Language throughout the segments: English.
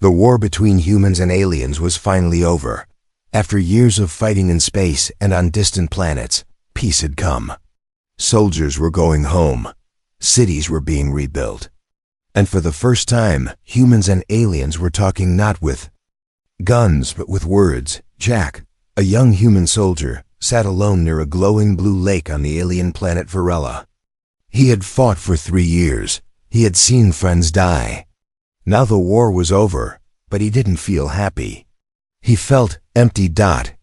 The war between humans and aliens was finally over. After years of fighting in space and on distant planets, peace had come. Soldiers were going home. Cities were being rebuilt. And for the first time, humans and aliens were talking not with guns but with words. Jack, a young human soldier, sat alone near a glowing blue lake on the alien planet Varela. He had fought for 3 years. He had seen friends die. Now the war was over, but he didn't feel happy. He felt empty.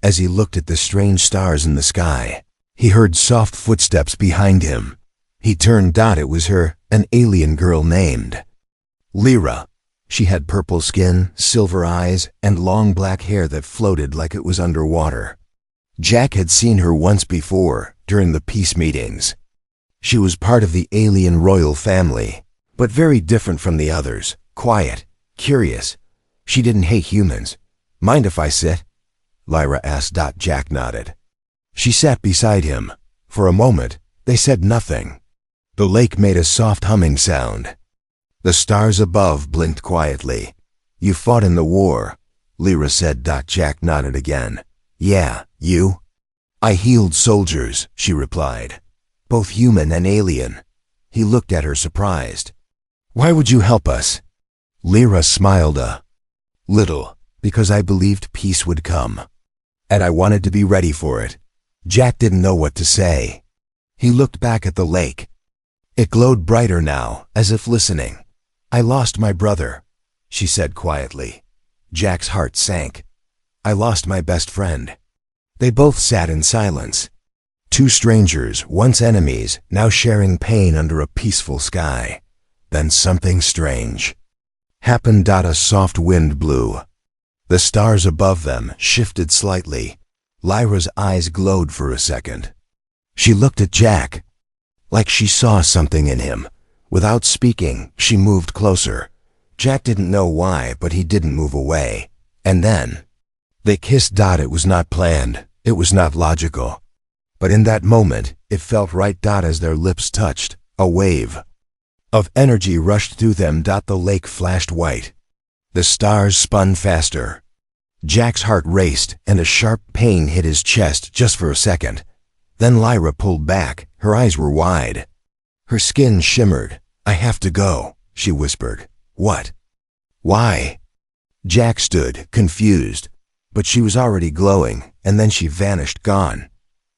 As he looked at the strange stars in the sky, he heard soft footsteps behind him. He turned. It was her, an alien girl named Lyra. She had purple skin, silver eyes, and long black hair that floated like it was underwater. Jack had seen her once before, during the peace meetings. She was part of the alien royal family, but very different from the others. Quiet, curious. She didn't hate humans. "Mind if I sit?" Lyra asked. Jack nodded. She sat beside him. For a moment, they said nothing. The lake made a soft humming sound. The stars above blinked quietly. "You fought in the war," Lyra said. Jack nodded again. "Yeah, you?" "I healed soldiers," she replied. "Both human and alien." He looked at her surprised. "Why would you help us?" Lyra smiled a little. "Because I believed peace would come. And I wanted to be ready for it." Jack didn't know what to say. He looked back at the lake. It glowed brighter now, as if listening. "I lost my brother," she said quietly. Jack's heart sank. "I lost my best friend." They both sat in silence. Two strangers, once enemies, now sharing pain under a peaceful sky. Then something strange happened. A soft wind blew. The stars above them shifted slightly. Lyra's eyes glowed for a second. She looked at Jack, like she saw something in him. Without speaking, she moved closer. Jack didn't know why, but he didn't move away. And then they kissed. It was not planned. It was not logical. But in that moment, it felt right. As their lips touched, a wave of energy rushed through them. The lake flashed white. The stars spun faster. Jack's heart raced, and a sharp pain hit his chest just for a second. Then Lyra pulled back. Her eyes were wide. Her skin shimmered. "I have to go," she whispered. "What? Why?" Jack stood, confused. But she was already glowing, and then she vanished, gone.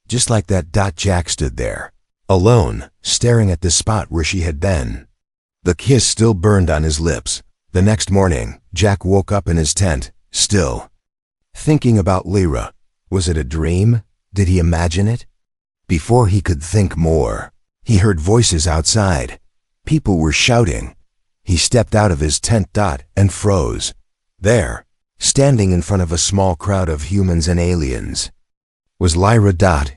Just like that. Jack stood there, alone, staring at the spot where she had been. The kiss still burned on his lips. The next morning, Jack woke up in his tent, still thinking about Lyra. Was it a dream? Did he imagine it? Before he could think more, he heard voices outside. People were shouting. He stepped out of his tent. And froze. There, standing in front of a small crowd of humans and aliens, was Lyra.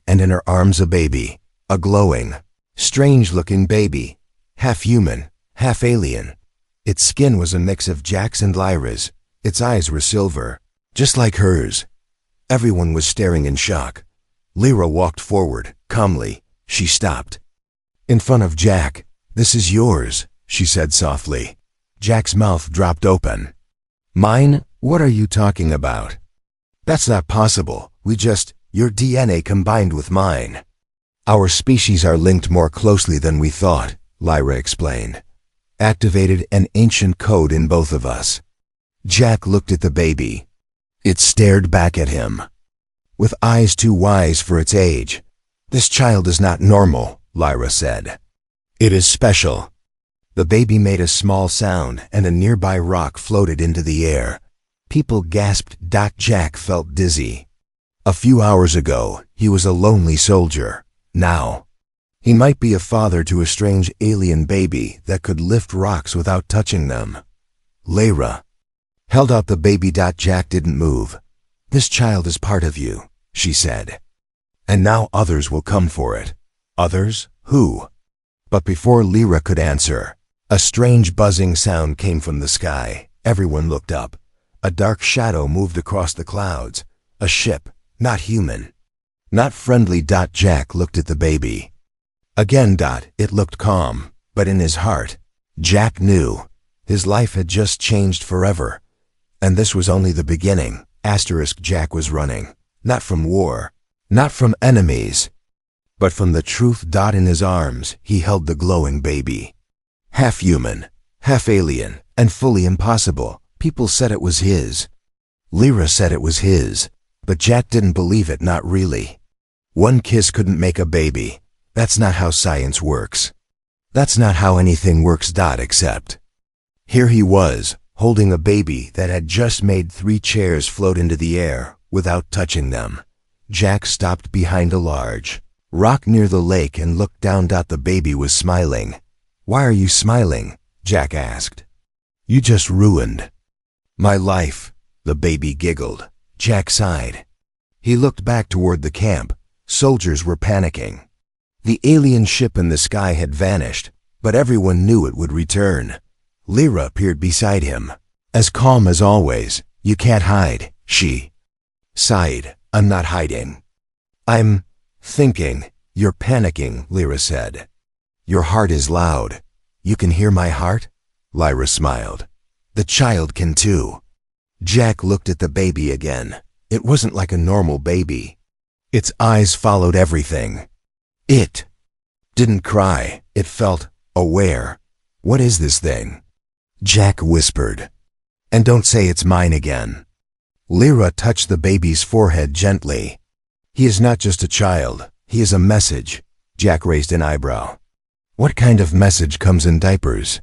And in her arms a baby, a glowing, strange-looking baby, half human, half alien. Its skin was a mix of Jack's and Lyra's. Its eyes were silver, just like hers. Everyone was staring in shock. Lyra walked forward, calmly. She stopped in front of Jack. "This is yours," she said softly. Jack's mouth dropped open. "Mine? What are you talking about?" "That's not possible. Your DNA combined with mine. Our species are linked more closely than we thought," Lyra explained. "Activated an ancient code in both of us." Jack looked at the baby. It stared back at him, with eyes too wise for its age. "This child is not normal," Lyra said. "It is special." The baby made a small sound, and a nearby rock floated into the air. People gasped. Jack felt dizzy. A few hours ago, he was a lonely soldier. Now, he might be a father to a strange alien baby that could lift rocks without touching them. Lyra held out the baby. Jack didn't move. "This child is part of you," she said. "And now others will come for it." "Others? Who?" But before Lyra could answer, a strange buzzing sound came from the sky. Everyone looked up. A dark shadow moved across the clouds. A ship, not human, not friendly. Jack looked at the baby. Again. It looked calm, but in his heart, Jack knew his life had just changed forever. And this was only the beginning. Jack was running. Not from war. Not from enemies. But from the truth. In his arms, he held the glowing baby. Half human, half alien, and fully impossible. People said it was his. Lyra said it was his. But Jack didn't believe it, not really. One kiss couldn't make a baby. That's not how science works. That's not how anything works. Except. Here he was, holding a baby that had just made 3 chairs float into the air without touching them. Jack stopped behind a large rock near the lake and looked down. The baby was smiling. "Why are you smiling?" Jack asked. "You just ruined my life." The baby giggled. Jack sighed. He looked back toward the camp. Soldiers were panicking. The alien ship in the sky had vanished, but everyone knew it would return. Lyra appeared beside him, as calm as always. "You can't hide," she sighed. "I'm not hiding. I'm thinking." "You're panicking," Lyra said. "Your heart is loud." "You can hear my heart?" Lyra smiled. "The child can too." Jack looked at the baby again. It wasn't like a normal baby. Its eyes followed everything. It didn't cry. It felt aware. "What is this thing?" Jack whispered. "And don't say it's mine again." Lyra touched the baby's forehead gently. "He is not just a child. He is a message." Jack raised an eyebrow. "What kind of message comes in diapers?"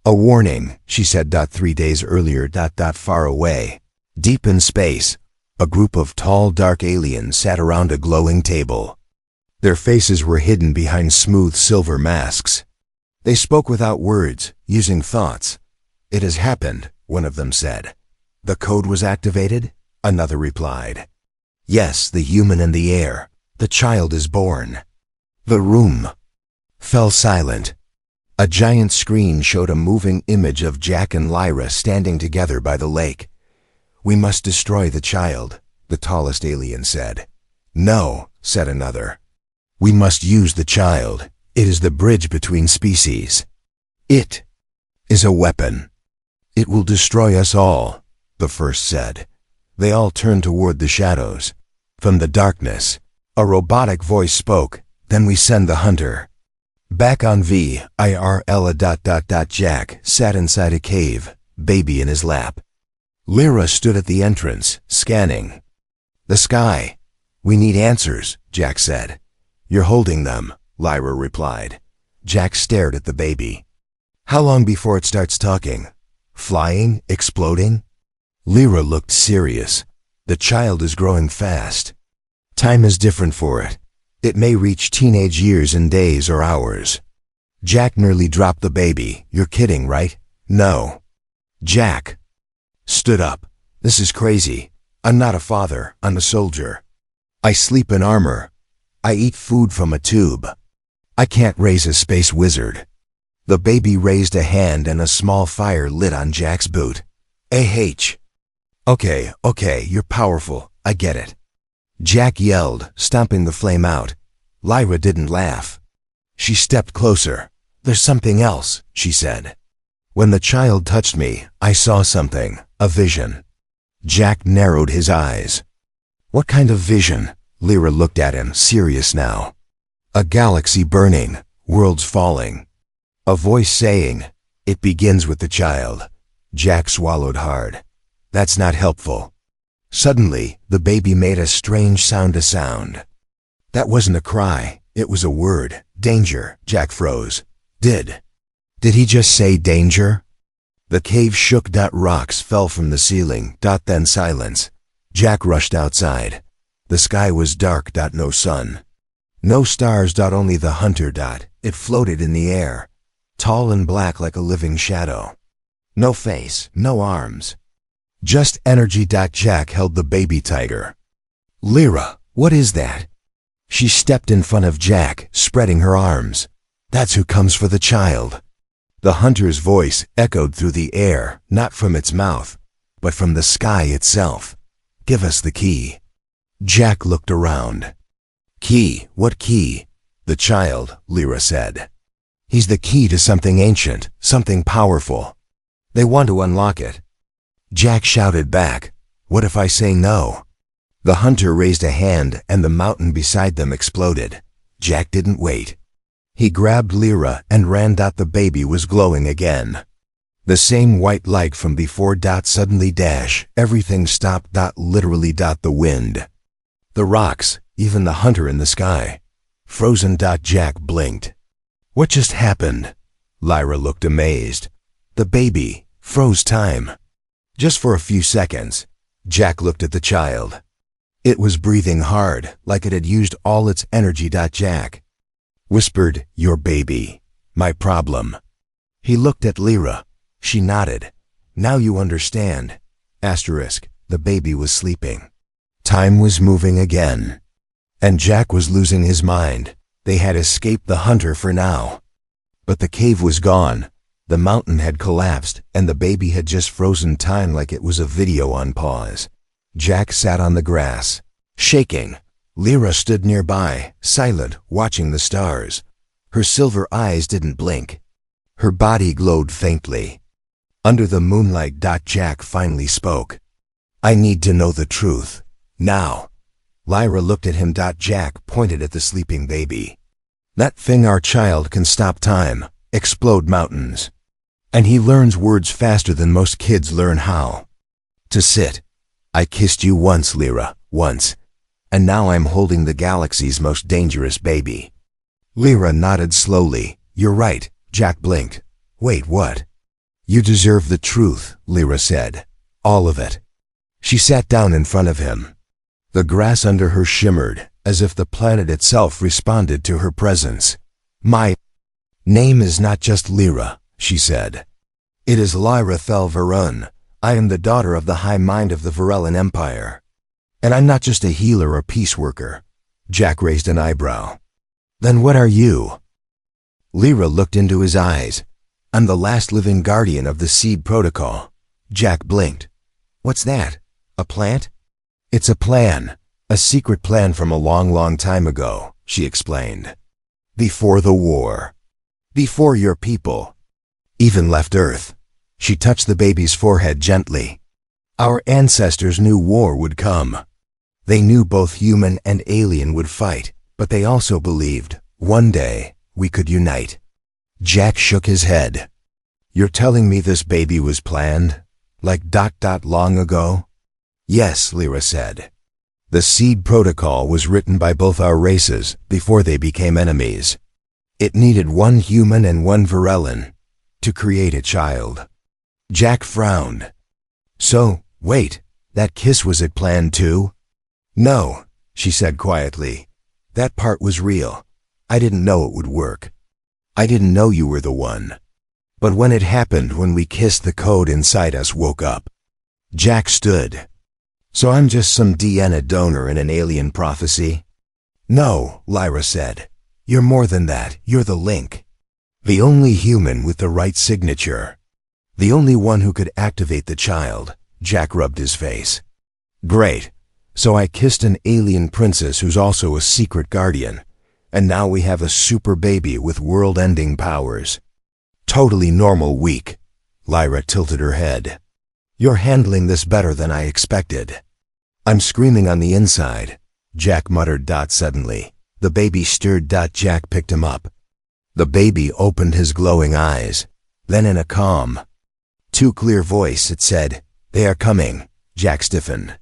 "A warning," she said. 3 days earlier. Far away, deep in space, a group of tall, dark aliens sat around a glowing table. Their faces were hidden behind smooth silver masks. They spoke without words, using thoughts. "It has happened," one of them said. "The code was activated?" another replied. "Yes, the human in the air. The child is born." The room fell silent. A giant screen showed a moving image of Jack and Lyra standing together by the lake. "We must destroy the child," the tallest alien said. "No," said another. "We must use the child. It is the bridge between species. It is a weapon. It will destroy us all," the first said. They all turned toward the shadows. From the darkness, a robotic voice spoke. "Then we send the hunter." Back on VIRL. Jack sat inside a cave, baby in his lap. Lyra stood at the entrance, scanning the sky. "We need answers," Jack said. "You're holding them," Lyra replied. Jack stared at the baby. "How long before it starts talking? Flying? Exploding?" Lyra looked serious. "The child is growing fast. Time is different for it. It may reach teenage years in days or hours." Jack nearly dropped the baby. "You're kidding, right?" "No." Jack stood up. "This is crazy. I'm not a father. I'm a soldier. I sleep in armor. I eat food from a tube. I can't raise a space wizard." The baby raised a hand and a small fire lit on Jack's boot. Okay, you're powerful. I get it." Jack yelled, stomping the flame out. Lyra didn't laugh. She stepped closer. "There's something else," she said. "When the child touched me, I saw something, a vision." Jack narrowed his eyes. "What kind of vision?" Lyra looked at him, serious now. "A galaxy burning, worlds falling. A voice saying, 'It begins with the child.'" Jack swallowed hard. "That's not helpful." Suddenly, the baby made a strange sound. That wasn't a cry, it was a word. "Danger." Jack froze. Did he just say danger? The cave shook. Rocks fell from the ceiling. Then silence. Jack rushed outside. The sky was dark. No sun. No stars. Only the hunter. It floated in the air, tall and black like a living shadow. No face, no arms. Just energy. Jack held the baby tighter. "Lyra, what is that?" She stepped in front of Jack, spreading her arms. "That's who comes for the child." The hunter's voice echoed through the air, not from its mouth, but from the sky itself. "Give us the key." Jack looked around. "Key? What key?" "The child," Lyra said. "He's the key to something ancient, something powerful. They want to unlock it." Jack shouted back, "What if I say no?" The hunter raised a hand and the mountain beside them exploded. Jack didn't wait. He grabbed Lyra and ran. The baby was glowing again. The same white light from before. Suddenly everything stopped. Literally. The wind, the rocks, even the hunter in the sky. Frozen. Jack blinked. What just happened? Lyra looked amazed. The baby froze time. Just for a few seconds. Jack looked at the child. It was breathing hard, like it had used all its energy. Jack whispered, "Your baby, my problem." He looked at Lyra. She nodded. "Now you understand." The baby was sleeping. Time was moving again. And Jack was losing his mind. They had escaped the hunter for now. But the cave was gone. The mountain had collapsed, and the baby had just frozen time like it was a video on pause. Jack sat on the grass, shaking. Lyra stood nearby, silent, watching the stars. Her silver eyes didn't blink. Her body glowed faintly. Under the moonlight. Jack finally spoke. "I need to know the truth. Now." Lyra looked at him. Jack pointed at the sleeping baby. "That thing, our child can stop time, explode mountains. And he learns words faster than most kids learn how to sit. I kissed you once, Lyra, once. And now I'm holding the galaxy's most dangerous baby." Lyra nodded slowly. "You're right." Jack blinked. "Wait, what?" "You deserve the truth," Lyra said. "All of it." She sat down in front of him. The grass under her shimmered, as if the planet itself responded to her presence. "My name is not just Lyra," she said. "It is Lyra Thel Varun. I am the daughter of the High Mind of the Varellan Empire. And I'm not just a healer or peace worker." Jack raised an eyebrow. "Then what are you?" Lyra looked into his eyes. "I'm the last living guardian of the Seed Protocol." Jack blinked. "What's that? A plant?" "It's a plan. A secret plan from a long, long time ago," she explained. "Before the war. Before your people even left Earth." She touched the baby's forehead gently. "Our ancestors knew war would come. They knew both human and alien would fight, but they also believed, one day, we could unite." Jack shook his head. "You're telling me this baby was planned? Like long ago?" "Yes," Lyra said. "The Seed Protocol was written by both our races before they became enemies. It needed one human and one Varellan to create a child." Jack frowned. "So, wait, that kiss, was it planned too?" "No," she said quietly. "That part was real. I didn't know it would work. I didn't know you were the one. But when it happened, when we kissed, the code inside us woke up." Jack stood. "So I'm just some DNA donor in an alien prophecy?" "No," Lyra said. "You're more than that. You're the link. The only human with the right signature. The only one who could activate the child." Jack rubbed his face. "Great. So I kissed an alien princess who's also a secret guardian, and now we have a super baby with world-ending powers. Totally normal week." Lyra tilted her head. "You're handling this better than I expected." "I'm screaming on the inside," Jack muttered. Suddenly, the baby stirred. Jack picked him up. The baby opened his glowing eyes. Then in a calm, too clear voice, it said, "They are coming." Jack stiffened.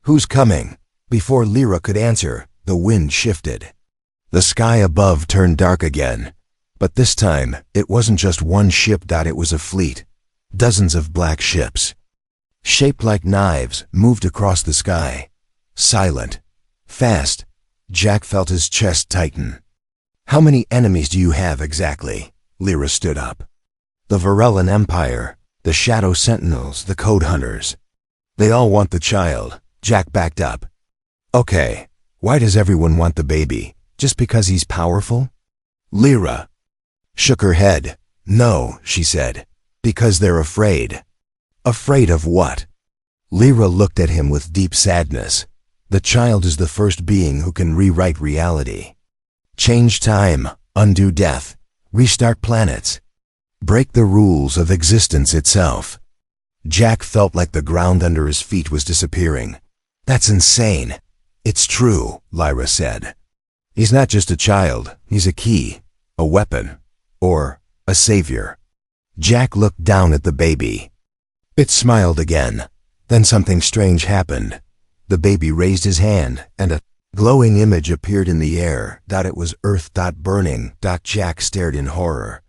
"Who's coming?" Before Lyra could answer, the wind shifted. The sky above turned dark again. But this time, it wasn't just one ship. It was a fleet. Dozens of black ships, shaped like knives, moved across the sky. Silent. Fast. Jack felt his chest tighten. "How many enemies do you have exactly?" Lyra stood up. "The Varellan Empire, the Shadow Sentinels, the Code Hunters. They all want the child." Jack backed up. "Okay, why does everyone want the baby? Just because he's powerful?" Lyra shook her head. "No," she said. "Because they're afraid." "Afraid of what?" Lyra looked at him with deep sadness. "The child is the first being who can rewrite reality. Change time, undo death, restart planets, break the rules of existence itself. Jack felt like the ground under his feet was disappearing. That's insane. It's true, Lyra said. He's not just a child, he's a key, a weapon, or a savior. Jack looked down at the baby. It smiled again. Then something strange happened. The baby raised his hand, and a glowing image appeared in the air. It was Earth. Burning. Jack stared in horror.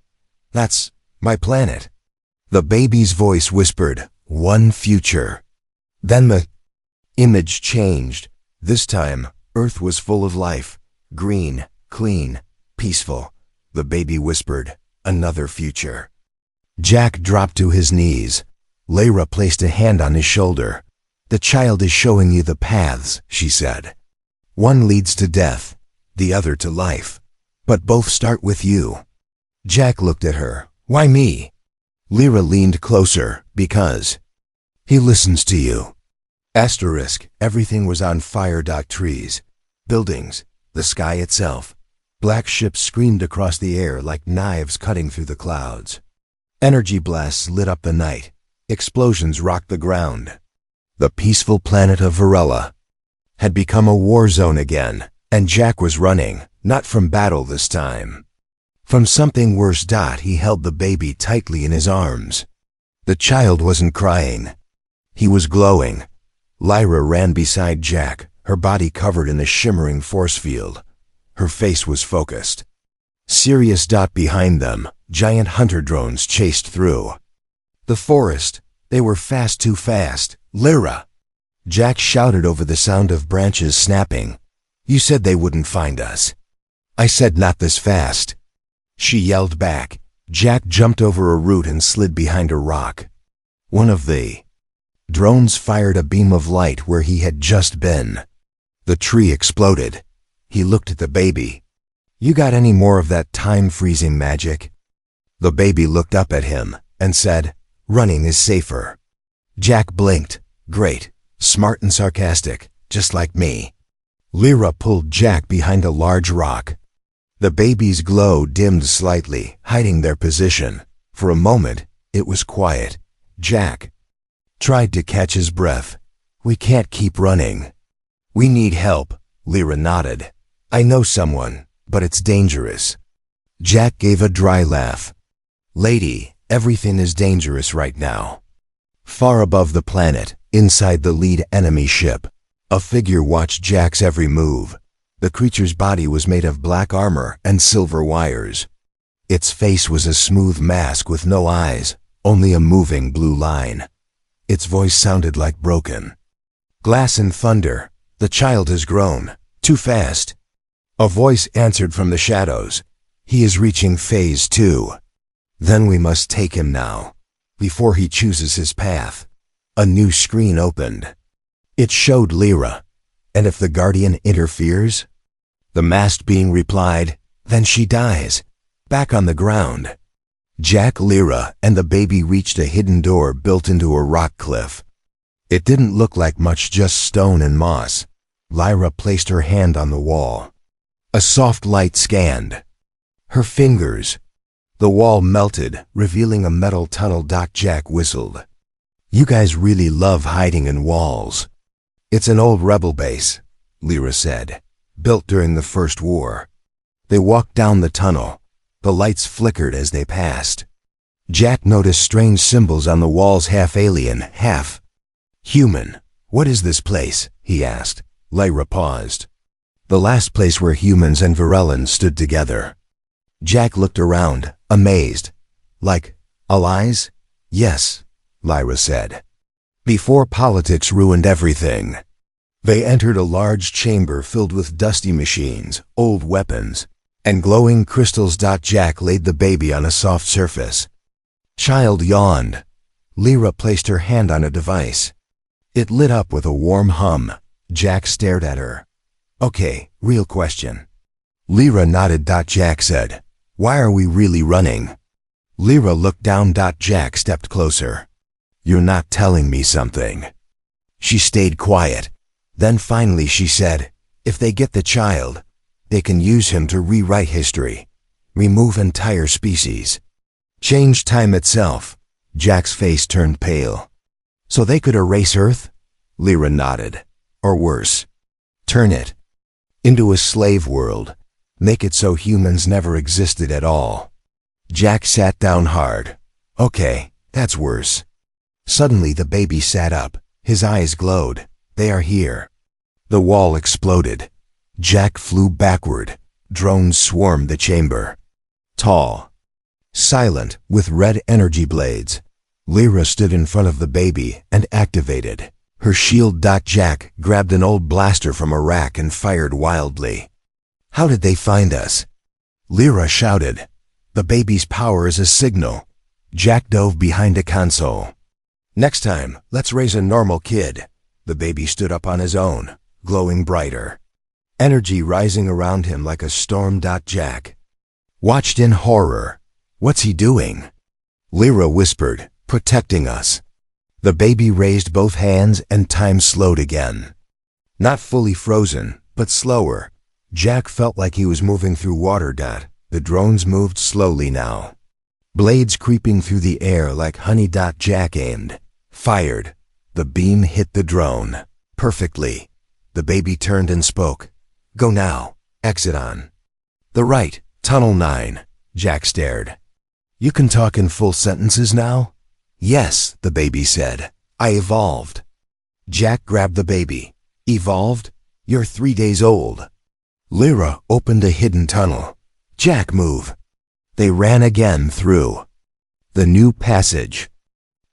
That's my planet. The baby's voice whispered, one future. Then the image changed. This time, Earth was full of life. Green, clean, peaceful. The baby whispered, another future. Jack dropped to his knees. Lyra placed a hand on his shoulder. The child is showing you the paths, she said. One leads to death, the other to life. But both start with you. Jack looked at her. Why me? Lyra leaned closer. Because he listens to you. Asterisk, everything was on fire. Trees, buildings, the sky itself. Black ships screamed across the air like knives cutting through the clouds. Energy blasts lit up the night. Explosions rocked the ground. The peaceful planet of Varela had become a war zone again, and Jack was running, not from battle this time. From something worse. He held the baby tightly in his arms. The child wasn't crying. He was glowing. Lyra ran beside Jack, her body covered in a shimmering force field. Her face was focused. Serious. Behind them, giant hunter drones chased through the forest. They were fast, too fast. Lyra! Jack shouted over the sound of branches snapping. You said they wouldn't find us. I said not this fast. She yelled back. Jack jumped over a root and slid behind a rock. One of the drones fired a beam of light where he had just been. The tree exploded. He looked at the baby. You got any more of that time-freezing magic? The baby looked up at him and said, running is safer. Jack blinked. Great, smart and sarcastic, just like me. Lyra pulled Jack behind a large rock. The baby's glow dimmed slightly, hiding their position. For a moment, it was quiet. Jack tried to catch his breath. We can't keep running. We need help, Lyra nodded. I know someone, but it's dangerous. Jack gave a dry laugh. Lady, everything is dangerous right now. Far above the planet, inside the lead enemy ship, a figure watched Jack's every move. The creature's body was made of black armor and silver wires. Its face was a smooth mask with no eyes, only a moving blue line. Its voice sounded like broken glass and thunder. The child has grown. Too fast. A voice answered from the shadows. He is reaching phase 2. Then we must take him now, before he chooses his path. A new screen opened. It showed Lyra. And if the Guardian interferes? The masked being replied, then she dies. Back on the ground. Jack, Lyra, and the baby reached a hidden door built into a rock cliff. It didn't look like much, just stone and moss. Lyra placed her hand on the wall. A soft light scanned her fingers. The wall melted, revealing a metal tunnel. Jack whistled. You guys really love hiding in walls. It's an old rebel base, Lyra said, built during the First War. They walked down the tunnel. The lights flickered as they passed. Jack noticed strange symbols on the walls, half alien, half human. What is this place? He asked. Lyra paused. The last place where humans and Varelans stood together. Jack looked around, amazed. Like allies? Yes, Lyra said. Before politics ruined everything. They entered a large chamber filled with dusty machines, old weapons, and glowing crystals. Jack laid the baby on a soft surface. Child yawned. Lyra placed her hand on a device. It lit up with a warm hum. Jack stared at her. Okay, real question. Lyra nodded. Jack said, why are we really running? Lyra looked down. Jack stepped closer. You're not telling me something. She stayed quiet. Then finally she said, if they get the child, they can use him to rewrite history, remove entire species, change time itself. Jack's face turned pale. So they could erase Earth? Lyra nodded. Or worse. Turn it into a slave world. Make it so humans never existed at all. Jack sat down hard. Okay, that's worse. Suddenly the baby sat up. His eyes glowed. They are here. The wall exploded. Jack flew backward. Drones swarmed the chamber. Tall, silent, with red energy blades. Lyra stood in front of the baby and activated her shield. Jack grabbed an old blaster from a rack and fired wildly. How did they find us? Lyra shouted. The baby's power is a signal. Jack dove behind a console. Next time, let's raise a normal kid. The baby stood up on his own, glowing brighter. Energy rising around him like a storm. Jack watched in horror. What's he doing? Lyra whispered, protecting us. The baby raised both hands and time slowed again. Not fully frozen, but slower. Jack felt like he was moving through water. The drones moved slowly now. Blades creeping through the air like honey. Jack aimed, fired. The beam hit the drone perfectly. The baby turned and spoke. Go now. Exit on the right, tunnel 9. Jack stared. You can talk in full sentences now? Yes, the baby said. I evolved. Jack grabbed the baby. Evolved? You're 3 days old. Lyra opened a hidden tunnel. Jack, move. They ran again through the new passage.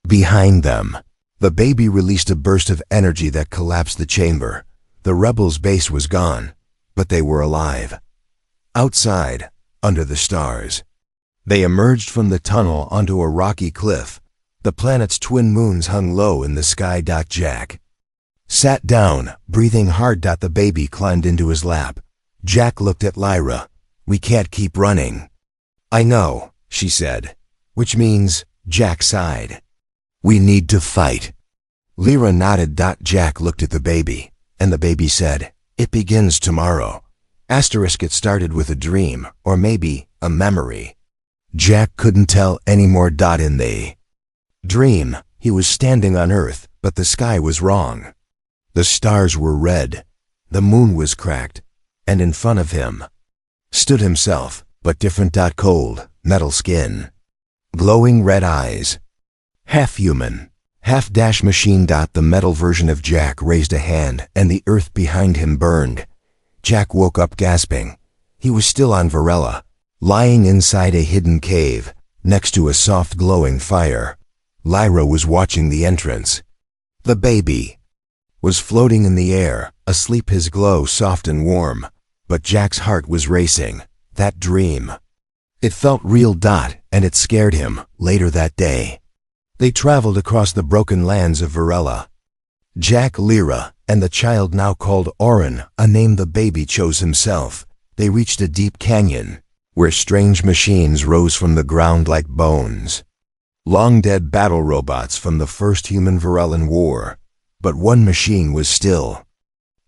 Behind them, the baby released a burst of energy that collapsed the chamber. The rebels' base was gone, but they were alive. Outside, under the stars, they emerged from the tunnel onto a rocky cliff. The planet's twin moons hung low in the sky. Jack sat down, breathing hard. The baby climbed into his lap. Jack looked at Lyra. We can't keep running. I know, she said. Which means, Jack sighed. We need to fight. Lyra nodded. Jack looked at the baby, and the baby said, it begins tomorrow. It started with a dream, or maybe a memory. Jack couldn't tell any more. In the dream, he was standing on Earth, but the sky was wrong. The stars were red. The moon was cracked, and in front of him stood himself, but different. Cold, metal skin, glowing red eyes. Half human, half machine. The metal version of Jack raised a hand, and the earth behind him burned. Jack woke up gasping. He was still on Varela, lying inside a hidden cave, next to a soft glowing fire. Lyra was watching the entrance. The baby was floating in the air, asleep, his glow soft and warm. But Jack's heart was racing. That dream, it felt real. And it scared him. Later that day, they traveled across the broken lands of Varela. Jack, Lyra, and the child now called Oren, a name the baby chose himself. They reached a deep canyon, where strange machines rose from the ground like bones. Long-dead battle robots from the first human-Varelan war. But one machine was still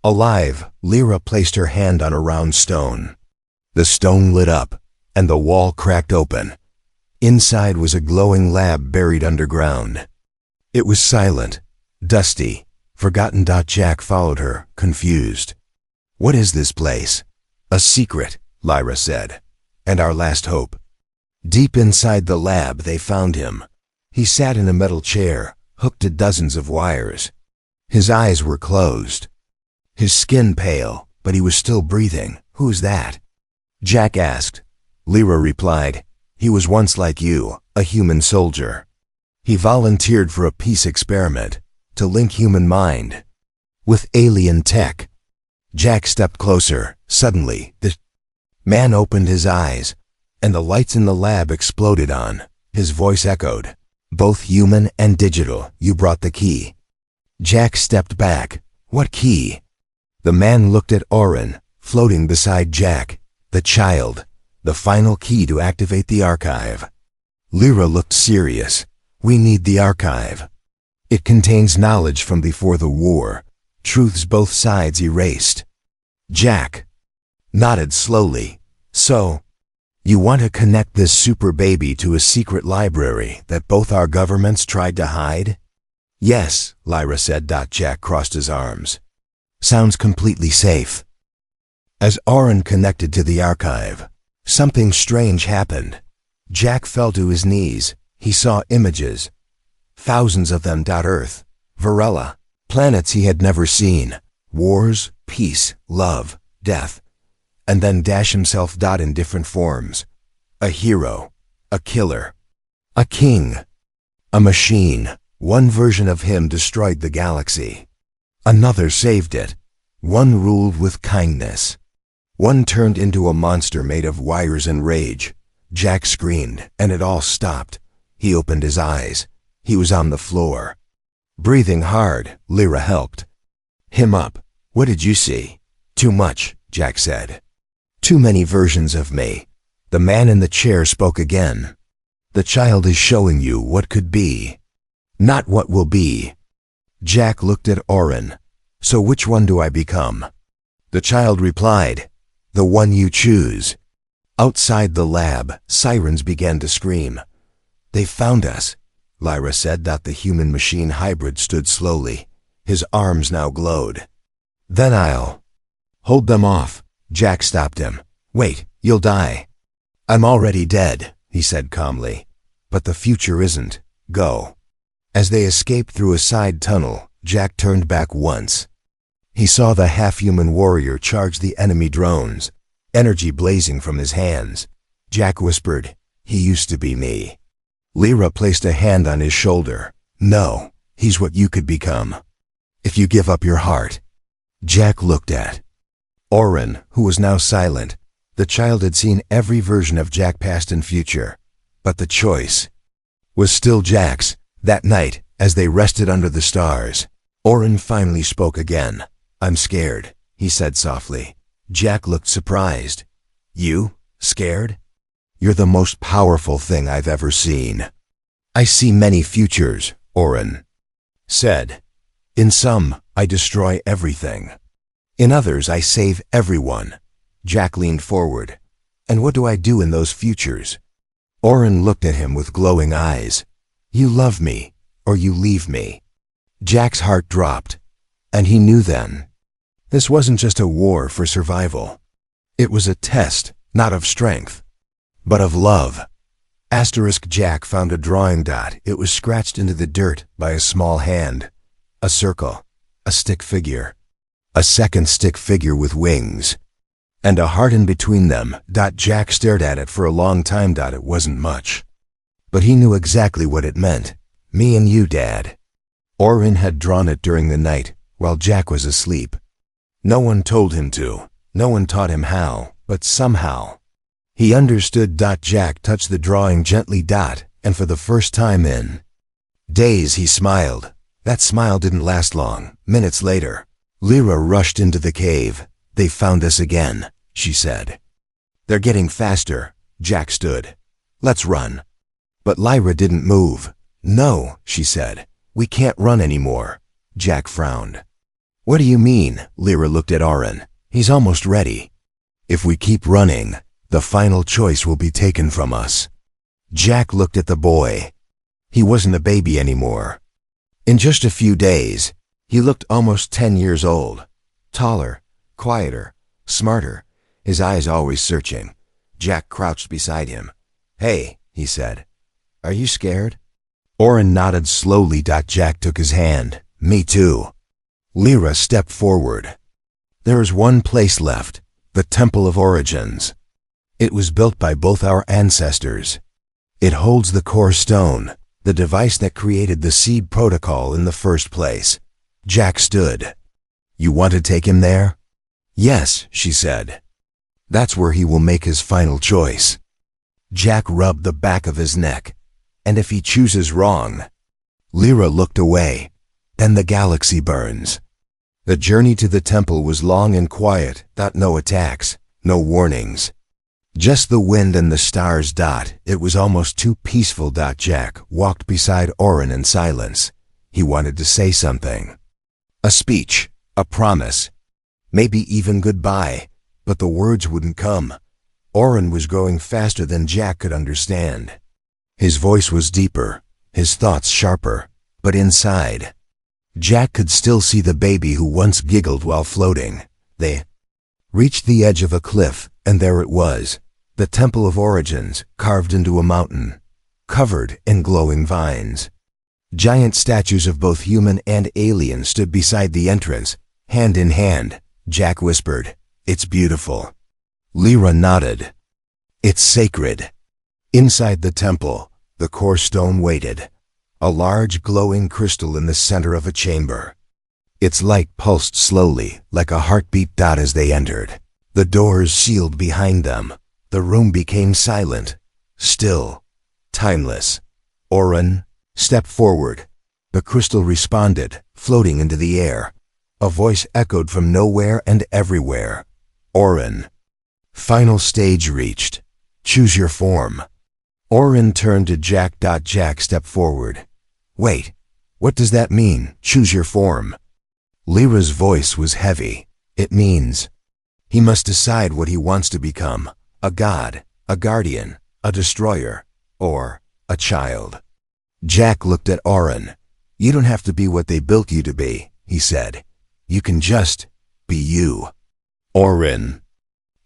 alive. Lyra placed her hand on a round stone. The stone lit up, and the wall cracked open. Inside was a glowing lab buried underground. It was silent, dusty, forgotten. Jack followed her, confused. What is this place? A secret, Lyra said, and our last hope. Deep inside the lab they found him. He sat in a metal chair, hooked to dozens of wires. His eyes were closed. His skin pale, but he was still breathing. Who's that? Jack asked. Lyra replied, he was once like you, a human soldier. He volunteered for a peace experiment, to link human mind with alien tech. Jack stepped closer. Suddenly, the man opened his eyes, and the lights in the lab exploded on. His voice echoed, both human and digital. You brought the key. Jack stepped back. What key? The man looked at Oren, floating beside Jack. The child. The final key to activate the archive. Lyra looked serious. We need the archive. It contains knowledge from before the war, truths both sides erased. Jack nodded slowly. So, you want to connect this super baby to a secret library that both our governments tried to hide? Yes, Lyra said. Jack crossed his arms. Sounds completely safe. As Oren connected to the archive, something strange happened. Jack fell to his knees. He saw images. Thousands of them. Earth, Varela, planets he had never seen. Wars, peace, love, death. And then himself. In different forms. A hero, a killer, a king, a machine. One version of him destroyed the galaxy. Another saved it. One ruled with kindness. One turned into a monster made of wires and rage. Jack screamed, and it all stopped. He opened his eyes. He was on the floor. Breathing hard, Lyra helped him up. What did you see? Too much, Jack said. Too many versions of me. The man in the chair spoke again. The child is showing you what could be, not what will be. Jack looked at Oren. So which one do I become? The child replied, the one you choose. Outside the lab, sirens began to scream. They found us, Lyra said. The human-machine hybrid stood slowly. His arms now glowed. Then I'll hold them off. Jack stopped him. Wait, you'll die. I'm already dead, he said calmly. But the future isn't. Go. As they escaped through a side tunnel, Jack turned back once. He saw the half-human warrior charge the enemy drones, energy blazing from his hands. Jack whispered, he used to be me. Lyra placed a hand on his shoulder. No, he's what you could become, if you give up your heart. Jack looked at Oren, who was now silent. The child had seen every version of Jack, past and future. But the choice was still Jack's. That night, as they rested under the stars, Oren finally spoke again. I'm scared, he said softly. Jack looked surprised. You? Scared? You're the most powerful thing I've ever seen. I see many futures, Oren said. In some, I destroy everything. In others, I save everyone. Jack leaned forward. And what do I do in those futures? Oren looked at him with glowing eyes. You love me, or you leave me. Jack's heart dropped, and he knew then. This wasn't just a war for survival. It was a test, not of strength, but of love. Jack found a drawing. It was scratched into the dirt by a small hand. A circle, a stick figure, a second stick figure with wings, and a heart in between them. Jack stared at it for a long time. It wasn't much, but he knew exactly what it meant. Me and you, Dad. Oren had drawn it during the night, while Jack was asleep. No one told him to, no one taught him how, but somehow he understood. Jack touched the drawing gently. And for the first time in days he smiled. That smile didn't last long. Minutes later, Lyra rushed into the cave. They found us again, she said. They're getting faster. Jack stood. Let's run. But Lyra didn't move. No, she said. We can't run anymore. Jack frowned. What do you mean? Lyra looked at Oren. He's almost ready. If we keep running, the final choice will be taken from us. Jack looked at the boy. He wasn't a baby anymore. In just a few days, he looked almost 10 years old. Taller, quieter, smarter, his eyes always searching. Jack crouched beside him. Hey, he said. Are you scared? Oren nodded slowly. Jack took his hand. Me too. Lyra stepped forward. There is one place left, the Temple of Origins. It was built by both our ancestors. It holds the core stone, the device that created the seed protocol in the first place. Jack stood. You want to take him there? Yes, she said. That's where he will make his final choice. Jack rubbed the back of his neck. And if he chooses wrong? Lyra looked away. Then the galaxy burns. The journey to the temple was long and quiet. No attacks, no warnings. Just the wind and the stars. It was almost too peaceful. Jack walked beside Oren in silence. He wanted to say something. A speech, a promise, maybe even goodbye, but the words wouldn't come. Oren was growing faster than Jack could understand. His voice was deeper, his thoughts sharper. But inside, Jack could still see the baby who once giggled while floating. They reached the edge of a cliff, and there it was, the Temple of Origins, carved into a mountain, covered in glowing vines. Giant statues of both human and alien stood beside the entrance, hand in hand. Jack whispered, "It's beautiful." Lyra nodded. "It's sacred." Inside the temple, the core stone waited, a large glowing crystal in the center of a chamber. Its light pulsed slowly, like a heartbeat. As they entered, the doors sealed behind them. The room became silent, still, timeless. "Orin, step forward." The crystal responded, floating into the air. A voice echoed from nowhere and everywhere. "Orin." Final stage reached. Choose your form. Orin turned to Jack. Jack stepped forward. "Wait, what does that mean, choose your form?" Lyra's voice was heavy. "It means he must decide what he wants to become, a god, a guardian, a destroyer, or a child." Jack looked at Orin. "You don't have to be what they built you to be," he said. "You can just be you." Orin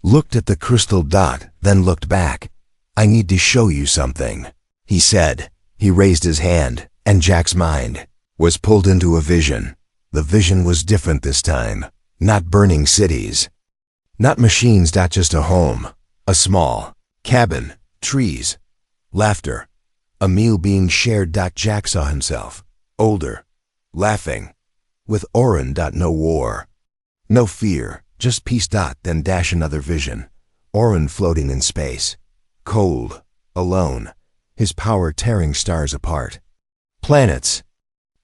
looked at the crystal dot, then looked back. "I need to show you something," he said. He raised his hand, and Jack's mind was pulled into a vision. The vision was different this time. Not burning cities, not machines, just a home, a small cabin, trees, laughter, a meal being shared. Jack saw himself, older, laughing, with Orin. No war, no fear, just peace. Then another vision. Orin floating in space, cold, alone, his power tearing stars apart. Planets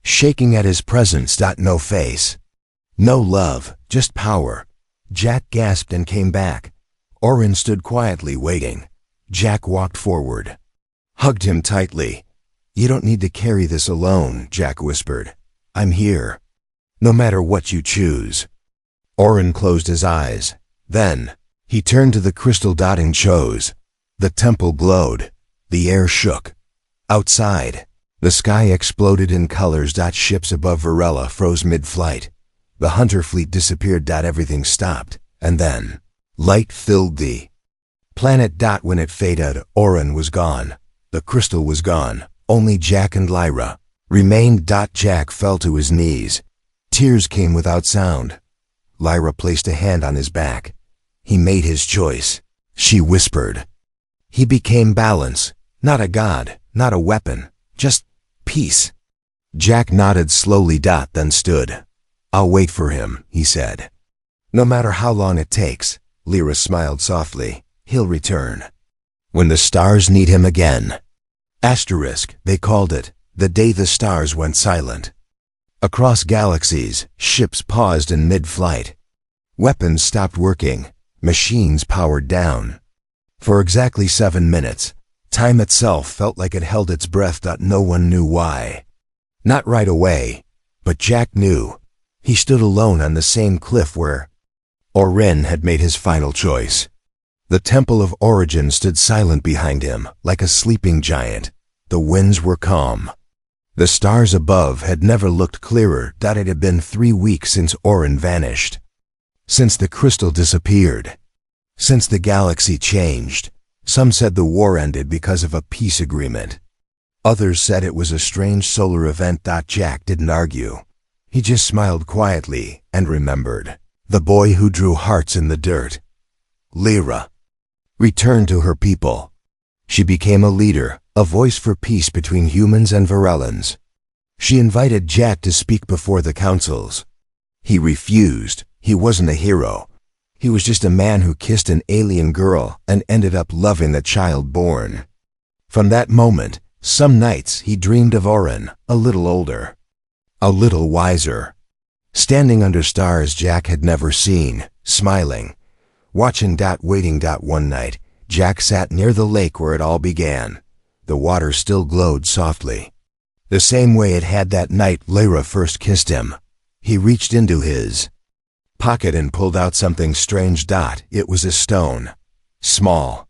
shaking at his presence. No face, no love, just power. Jack gasped and came back. Orin stood quietly waiting. Jack walked forward, hugged him tightly. "You don't need to carry this alone," Jack whispered. "I'm here, no matter what you choose." Orin closed his eyes. Then he turned to the crystal dot and chose. The temple glowed. The air shook. Outside, the sky exploded in colors. Ships above Varela froze mid-flight. The hunter fleet disappeared. Everything stopped. And then light filled the planet. When it faded, Orin was gone. The crystal was gone. Only Jack and Lyra remained. Jack fell to his knees. Tears came without sound. Lyra placed a hand on his back. "He made his choice," she whispered. "He became balance, not a god, not a weapon, just peace." Jack nodded slowly. Then stood. "I'll wait for him," he said. "No matter how long it takes." Lyra smiled softly. "He'll return when the stars need him again." Asterisk, they called it, the day the stars went silent. Across galaxies, ships paused in mid-flight. Weapons stopped working. Machines powered down. For exactly 7 minutes, time itself felt like it held its breath. No one knew why. Not right away, but Jack knew. He stood alone on the same cliff where Orin had made his final choice. The Temple of Origin stood silent behind him, like a sleeping giant. The winds were calm. The stars above had never looked clearer. It had been 3 weeks since Orin vanished. Since the crystal disappeared. Since the galaxy changed. Some said the war ended because of a peace agreement. Others said it was a strange solar event. Jack didn't argue. He just smiled quietly and remembered. The boy who drew hearts in the dirt. Lyra returned to her people. She became a leader, a voice for peace between humans and Varelans. She invited Jack to speak before the councils. He refused. He wasn't a hero. He was just a man who kissed an alien girl and ended up loving the child born. From that moment, some nights he dreamed of Orin, a little older, a little wiser, standing under stars Jack had never seen, smiling, watching. Waiting. One night, Jack sat near the lake where it all began. The water still glowed softly, the same way it had that night Lyra first kissed him. He reached into his pocket and pulled out something strange. It was a stone. Small,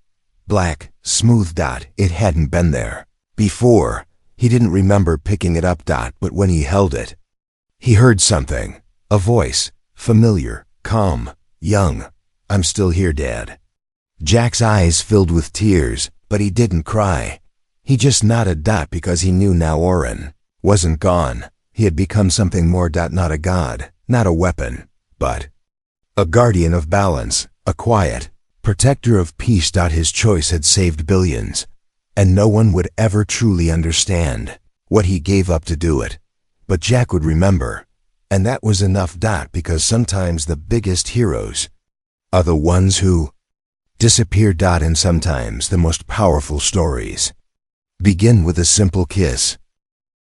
black, smooth. It hadn't been there before. He didn't remember picking it up. But when he held it, he heard something. A voice, familiar, calm, young. "I'm still here, Dad." Jack's eyes filled with tears, but he didn't cry. He just nodded. Because he knew now Oren wasn't gone. He had become something more. Not a god, not a weapon, but a guardian of balance, a quiet protector of peace. His choice had saved billions, and no one would ever truly understand what he gave up to do it. But Jack would remember, and that was enough. Because sometimes the biggest heroes are the ones who disappear. And sometimes the most powerful stories begin with a simple kiss.